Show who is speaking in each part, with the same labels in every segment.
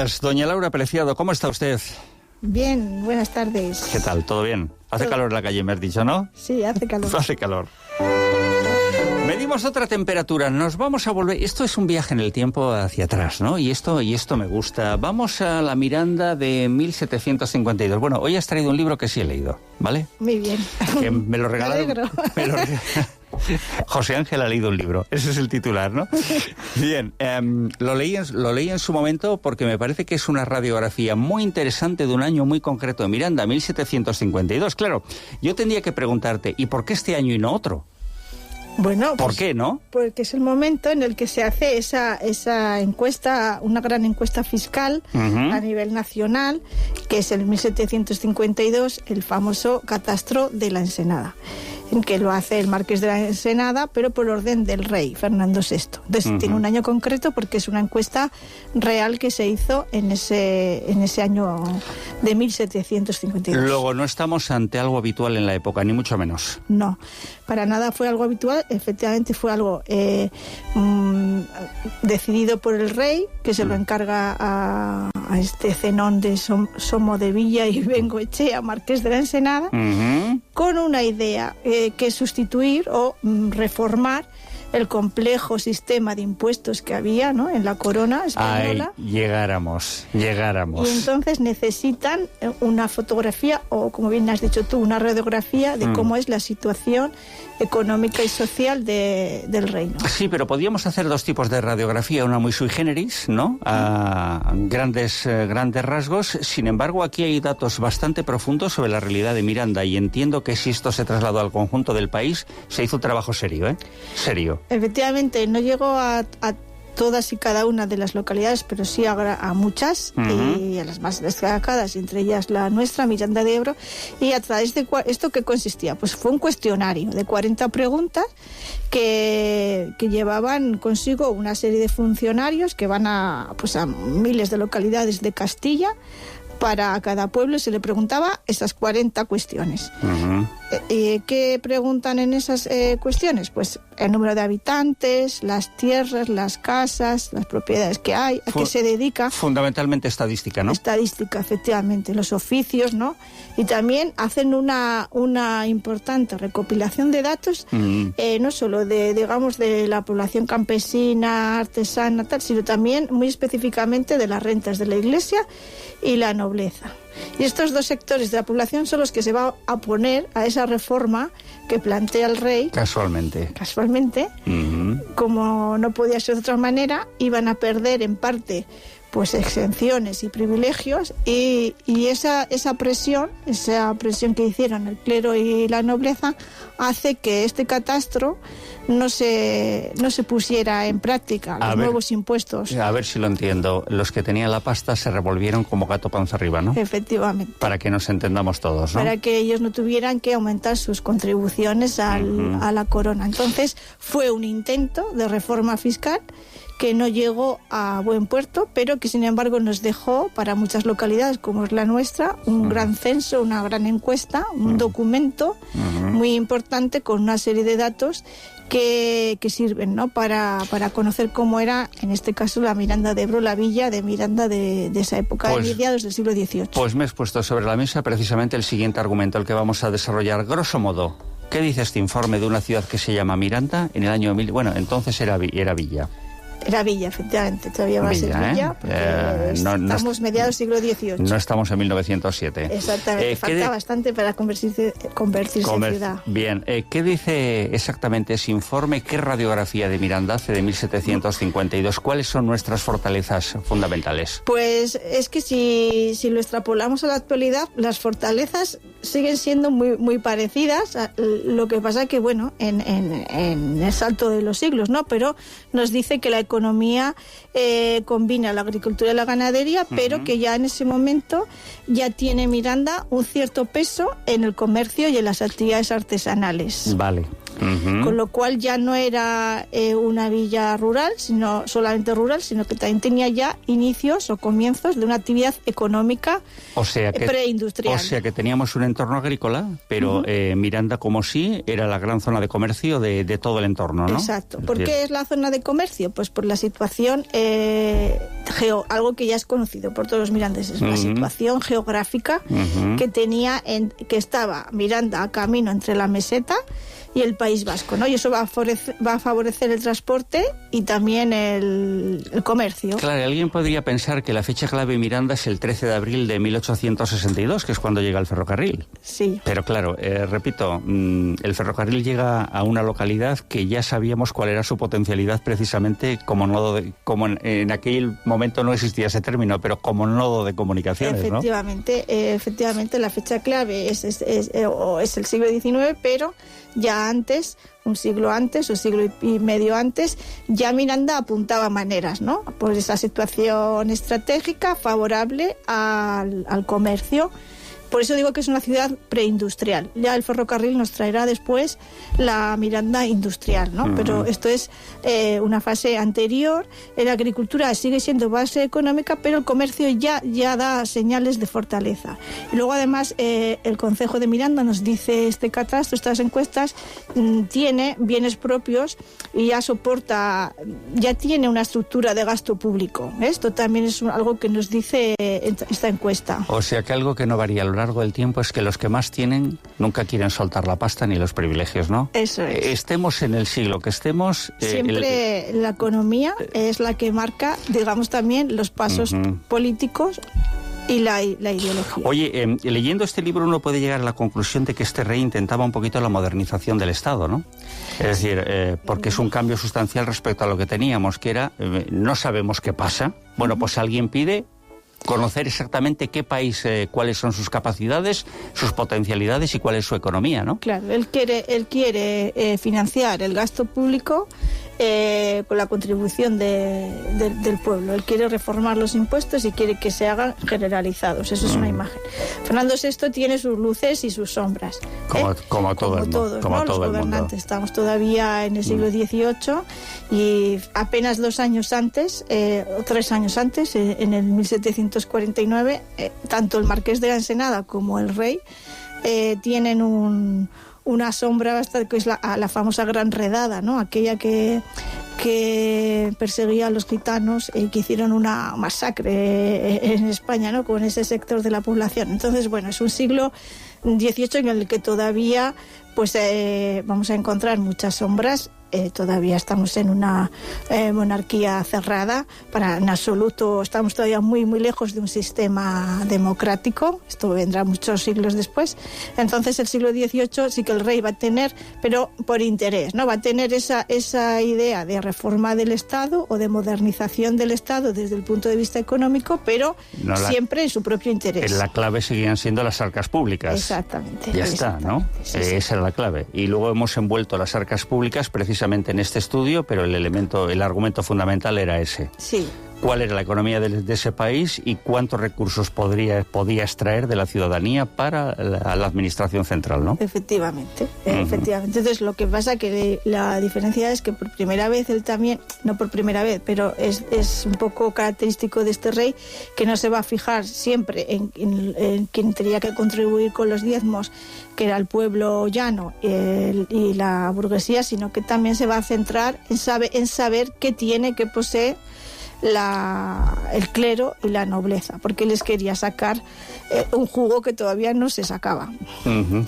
Speaker 1: días, doña Laura Preciado, ¿cómo está usted?
Speaker 2: Bien, buenas tardes.
Speaker 1: ¿Qué tal? ¿Todo bien? Hace calor en la calle, me has dicho, ¿no?
Speaker 2: Sí, hace calor.
Speaker 1: Hace calor. Medimos otra temperatura, nos vamos a volver... Esto es un viaje en el tiempo hacia atrás, ¿no? Y esto me gusta. Vamos a la Miranda de 1752. Bueno, hoy has traído un libro que sí he leído, ¿vale?
Speaker 2: Muy bien.
Speaker 1: Que me lo regalaron...
Speaker 2: Me alegro.
Speaker 1: José Ángel ha leído un libro, ese es el titular, ¿no? Bien, lo leí en su momento porque me parece que es una radiografía muy interesante de un año muy concreto de Miranda, 1752. Claro, yo tendría que preguntarte, ¿y por qué este año y no otro?
Speaker 2: Bueno,
Speaker 1: ¿por qué, no?
Speaker 2: Porque es el momento en el que se hace esa encuesta, una gran encuesta fiscal a nivel nacional, que es el 1752, el famoso catastro de la Ensenada, en que lo hace el marqués de la Ensenada, pero por orden del rey, Fernando VI. Entonces tiene un año concreto porque es una encuesta real que se hizo en ese año de 1752.
Speaker 1: Luego, no estamos ante algo habitual en la época, ni mucho menos.
Speaker 2: No, para nada fue algo habitual, efectivamente fue algo decidido por el rey, que se lo encarga a este Zenón de Somo de Villa y Bengoechea, marqués de la Ensenada, con una idea que sustituir o reformar el complejo sistema de impuestos que había, ¿no?, en la corona española.
Speaker 1: Ay, llegáramos.
Speaker 2: Y entonces necesitan una fotografía, o como bien has dicho tú, una radiografía de cómo es la situación económica y social del reino.
Speaker 1: Sí, pero podíamos hacer dos tipos de radiografía, una muy sui generis, ¿no?, a grandes rasgos. Sin embargo, aquí hay datos bastante profundos sobre la realidad de Miranda, y entiendo que si esto se trasladó al conjunto del país, se hizo un trabajo serio, ¿eh? Serio.
Speaker 2: Efectivamente, no llegó a todas y cada una de las localidades, pero sí a muchas, y a las más destacadas, entre ellas la nuestra, Miranda de Ebro. Y a través de esto, ¿qué consistía? Pues fue un cuestionario de 40 preguntas que llevaban consigo una serie de funcionarios que van a miles de localidades de Castilla. Para cada pueblo se le preguntaba esas 40 cuestiones. ¿Qué preguntan en esas cuestiones? Pues el número de habitantes, las tierras, las casas, las propiedades que hay, a qué se dedica.
Speaker 1: Fundamentalmente estadística, ¿no?
Speaker 2: Estadística, efectivamente, los oficios, ¿no? Y también hacen una importante recopilación de datos, no solo de la población campesina, artesana, tal, sino también muy específicamente de las rentas de la Iglesia y la nobleza. Y estos dos sectores de la población son los que se va a oponer a esa reforma que plantea el rey. Casualmente, como no podía ser de otra manera, iban a perder en parte pues exenciones y privilegios, y esa presión que hicieron el clero y la nobleza hace que este catastro no se pusiera en práctica, los nuevos impuestos.
Speaker 1: A ver si lo entiendo. Los que tenían la pasta se revolvieron como gato panza arriba, ¿no?
Speaker 2: Efectivamente.
Speaker 1: Para que nos entendamos todos, ¿no?
Speaker 2: Para que ellos no tuvieran que aumentar sus contribuciones a la corona. Entonces fue un intento de reforma fiscal que no llegó a buen puerto, pero que sin embargo nos dejó para muchas localidades como es la nuestra un gran censo, una gran encuesta, un documento muy importante con una serie de datos que sirven, ¿no?, para conocer cómo era, en este caso, la Miranda de Ebro, la villa de Miranda de esa época, de mediados del siglo XVIII. Pues
Speaker 1: me has puesto sobre la mesa precisamente el siguiente argumento, el que vamos a desarrollar. Grosso modo, ¿qué dice este informe de una ciudad que se llama Miranda en el año 1000? Bueno, entonces era villa.
Speaker 2: Era villa, efectivamente, todavía va a ser villa, porque estamos mediados del siglo XVIII.
Speaker 1: No estamos en 1907.
Speaker 2: Exactamente, falta bastante para convertirse en ciudad.
Speaker 1: Bien, ¿qué dice exactamente ese informe? ¿Qué radiografía de Miranda hace de 1752? ¿Cuáles son nuestras fortalezas fundamentales?
Speaker 2: Pues es que si lo extrapolamos a la actualidad, las fortalezas siguen siendo muy, muy parecidas. Lo que pasa que, bueno, en el salto de los siglos, ¿no? Pero nos dice que la economía combina la agricultura y la ganadería, pero que ya en ese momento ya tiene Miranda un cierto peso en el comercio y en las actividades artesanales.
Speaker 1: Vale.
Speaker 2: con lo cual ya no era una villa rural, sino solamente rural, sino que también tenía ya inicios o comienzos de una actividad económica preindustrial.
Speaker 1: O sea que teníamos un entorno agrícola, pero Miranda, como sí, era la gran zona de comercio de todo el entorno, ¿no?
Speaker 2: Exacto. ¿Por qué es la zona de comercio? Pues por la situación algo que ya es conocido por todos los mirandeses, la situación geográfica que tenía, que estaba Miranda a camino entre la meseta y el País Vasco, ¿no? Y eso va a favorecer el transporte y también el comercio.
Speaker 1: Claro, alguien podría pensar que la fecha clave de Miranda es el 13 de abril de 1862, que es cuando llega el ferrocarril.
Speaker 2: Sí.
Speaker 1: Pero claro, repito, el ferrocarril llega a una localidad que ya sabíamos cuál era su potencialidad precisamente como nodo como en aquel momento no existía ese término, pero como nodo de comunicaciones,
Speaker 2: efectivamente,
Speaker 1: ¿no?
Speaker 2: Efectivamente, la fecha clave es el siglo XIX, pero ya antes, un siglo antes o siglo y medio antes, ya Miranda apuntaba maneras, ¿no? Por esa situación estratégica favorable al comercio. Por eso digo que es una ciudad preindustrial. Ya el ferrocarril nos traerá después la Miranda industrial, ¿no? Pero esto es una fase anterior. La agricultura sigue siendo base económica, pero el comercio ya da señales de fortaleza. Y luego, además, el concejo de Miranda nos dice este catastro, estas encuestas, tiene bienes propios y ya tiene una estructura de gasto público. Esto también es algo que nos dice esta encuesta.
Speaker 1: O sea que algo que no varía a lo largo del tiempo es que los que más tienen nunca quieren soltar la pasta ni los privilegios, ¿no?
Speaker 2: Eso es.
Speaker 1: Estemos en el siglo que estemos...
Speaker 2: Siempre la economía es la que marca, digamos, también los pasos políticos y la ideología.
Speaker 1: Oye, leyendo este libro uno puede llegar a la conclusión de que este rey intentaba un poquito la modernización del Estado, ¿no? Es decir, porque es un cambio sustancial respecto a lo que teníamos, que era, no sabemos qué pasa. Bueno, pues alguien pide conocer exactamente qué país, cuáles son sus capacidades, sus potencialidades y cuál es su economía, ¿no?
Speaker 2: Claro, él quiere financiar el gasto público con la contribución del pueblo. Él quiere reformar los impuestos y quiere que se hagan generalizados. Eso es una imagen. Fernando VI tiene sus luces y sus sombras.
Speaker 1: Como todos,
Speaker 2: ¿no? Los gobernantes. Estamos todavía en el siglo XVIII y apenas 2 años antes, o 3 años antes, en el 1749, tanto el marqués de la Ensenada como el rey tienen una sombra bastante, que es la famosa Gran Redada, ¿no? Aquella que perseguía a los gitanos y que hicieron una masacre en España, ¿no? Con ese sector de la población. Entonces, bueno, es un siglo XVIII en el que todavía pues vamos a encontrar muchas sombras. Todavía estamos en una monarquía cerrada, en absoluto estamos todavía muy muy lejos de un sistema democrático. Esto vendrá muchos siglos después. Entonces el siglo XVIII sí que el rey va a tener, pero por interés, ¿no? Va a tener esa idea de reforma del Estado o de modernización del Estado desde el punto de vista económico, pero siempre en su propio interés.
Speaker 1: La clave seguían siendo las arcas públicas.
Speaker 2: Exactamente.
Speaker 1: Ya está, ¿no? Sí, esa era la clave. Y luego hemos envuelto las arcas públicas precisamente en este estudio, pero el argumento fundamental era ese.
Speaker 2: Sí.
Speaker 1: ¿Cuál era la economía de ese país y cuántos recursos podía extraer de la ciudadanía para la administración central, ¿no?
Speaker 2: Efectivamente, efectivamente. Entonces, lo que pasa que la diferencia es que por primera vez él también, no por primera vez, pero es un poco característico de este rey, que no se va a fijar siempre en quien tenía que contribuir con los diezmos, que era el pueblo llano y la burguesía, sino que también se va a centrar en saber qué posee el clero y la nobleza, porque les quería sacar un jugo que todavía no se sacaba.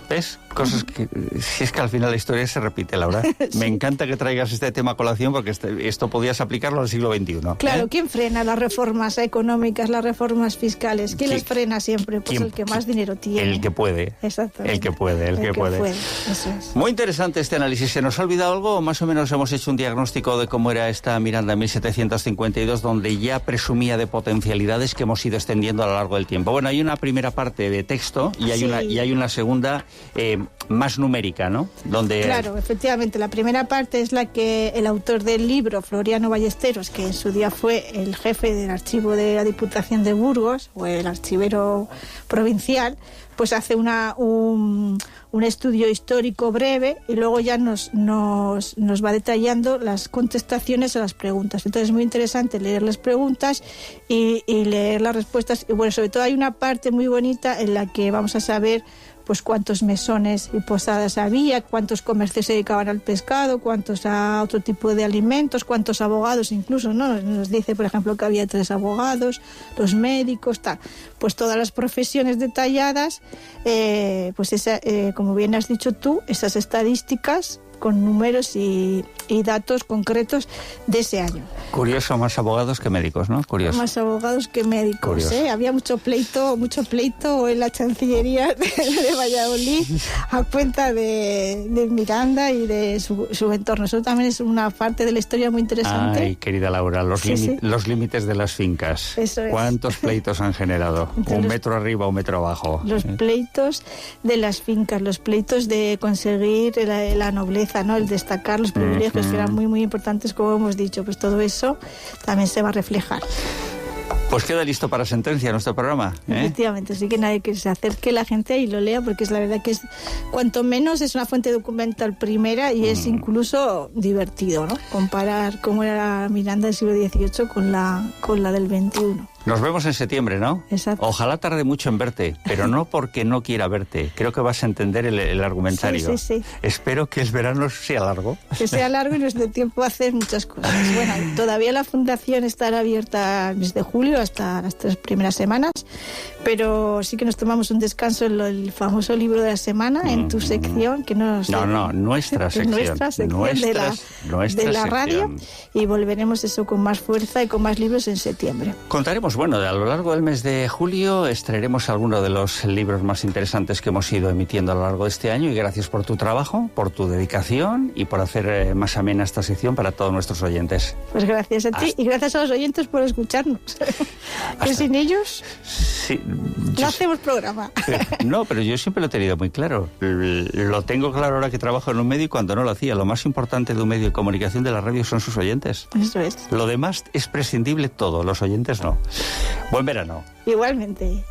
Speaker 1: ¿Ves? Cosas que... Si es que al final la historia se repite, Laura. Sí. Me encanta que traigas este tema a colación, porque esto podías aplicarlo al siglo XXI.
Speaker 2: Claro, ¿quién frena las reformas económicas, las reformas fiscales? ¿Quién las frena siempre? Pues el que más dinero tiene.
Speaker 1: El que puede.
Speaker 2: Exactamente.
Speaker 1: El que puede.
Speaker 2: Eso es.
Speaker 1: Muy interesante este análisis. ¿Se nos ha olvidado algo? Más o menos hemos hecho un diagnóstico de cómo era esta Miranda en 1752, donde ya presumía de potencialidades que hemos ido extendiendo a lo largo del tiempo. Bueno, hay una primera parte de texto y hay una segunda más numérica, ¿no? Donde...
Speaker 2: Claro, efectivamente. La primera parte es la que el autor del libro, Floriano Ballesteros, que en su día fue el jefe del archivo de la Diputación de Burgos, o el archivero provincial, pues hace un estudio histórico breve y luego ya nos va detallando las contestaciones a las preguntas. Entonces es muy interesante leer las preguntas y leer las respuestas. Y bueno, sobre todo hay una parte muy bonita en la que vamos a saber pues cuántos mesones y posadas había, cuántos comercios se dedicaban al pescado, cuántos a otro tipo de alimentos, cuántos abogados incluso, ¿no? Nos dice, por ejemplo, que había 3 abogados, los médicos, tal. Pues todas las profesiones detalladas, pues como bien has dicho tú, esas estadísticas con números y datos concretos de ese año.
Speaker 1: Curioso, más abogados que médicos, ¿no? Curioso.
Speaker 2: Más abogados que médicos, ¿eh? Había mucho pleito en la Chancillería de Valladolid a cuenta de Miranda y de su entorno. Eso también es una parte de la historia muy interesante.
Speaker 1: Ay, querida Laura, los límites de las fincas.
Speaker 2: Eso es.
Speaker 1: ¿Cuántos pleitos han generado? Entonces, un metro arriba, un metro abajo.
Speaker 2: Los pleitos de las fincas, los pleitos de conseguir la nobleza, ¿no? El destacar los privilegios que eran muy, muy importantes, como hemos dicho. Pues todo eso también se va a reflejar.
Speaker 1: Pues queda listo para sentencia nuestro programa, ¿eh?
Speaker 2: Efectivamente, así que nadie que se acerque la gente y lo lea, porque es la verdad que es, cuanto menos es una fuente documental primera y es incluso divertido, ¿no? Comparar cómo era Miranda del siglo XVIII con la del XXI.
Speaker 1: Nos vemos en septiembre, ¿no?
Speaker 2: Exacto.
Speaker 1: Ojalá tarde mucho en verte, pero no porque no quiera verte. Creo que vas a entender el argumentario.
Speaker 2: Sí.
Speaker 1: Espero que el verano sea largo.
Speaker 2: Que sea largo y nos dé tiempo a hacer muchas cosas. Bueno, todavía la fundación estará abierta desde julio hasta las 3 primeras semanas, pero sí que nos tomamos un descanso en el famoso libro de la semana, en tu sección, que no sé.
Speaker 1: No, nuestra sección.
Speaker 2: Nuestra sección de la radio, y volveremos eso con más fuerza y con más libros en septiembre.
Speaker 1: Contaremos, bueno, a lo largo del mes de julio extraeremos algunos de los libros más interesantes que hemos ido emitiendo a lo largo de este año, y gracias por tu trabajo, por tu dedicación y por hacer más amena esta sección para todos nuestros oyentes.
Speaker 2: Pues gracias a ti y gracias a los oyentes por escucharnos. Que sin ellos no hacemos programa.
Speaker 1: No, pero yo siempre lo he tenido muy claro. Lo tengo claro ahora que trabajo en un medio y cuando no lo hacía. Lo más importante de un medio de comunicación de la radio son sus oyentes.
Speaker 2: Eso es.
Speaker 1: Lo demás es prescindible todo, los oyentes no. Buen verano.
Speaker 2: Igualmente.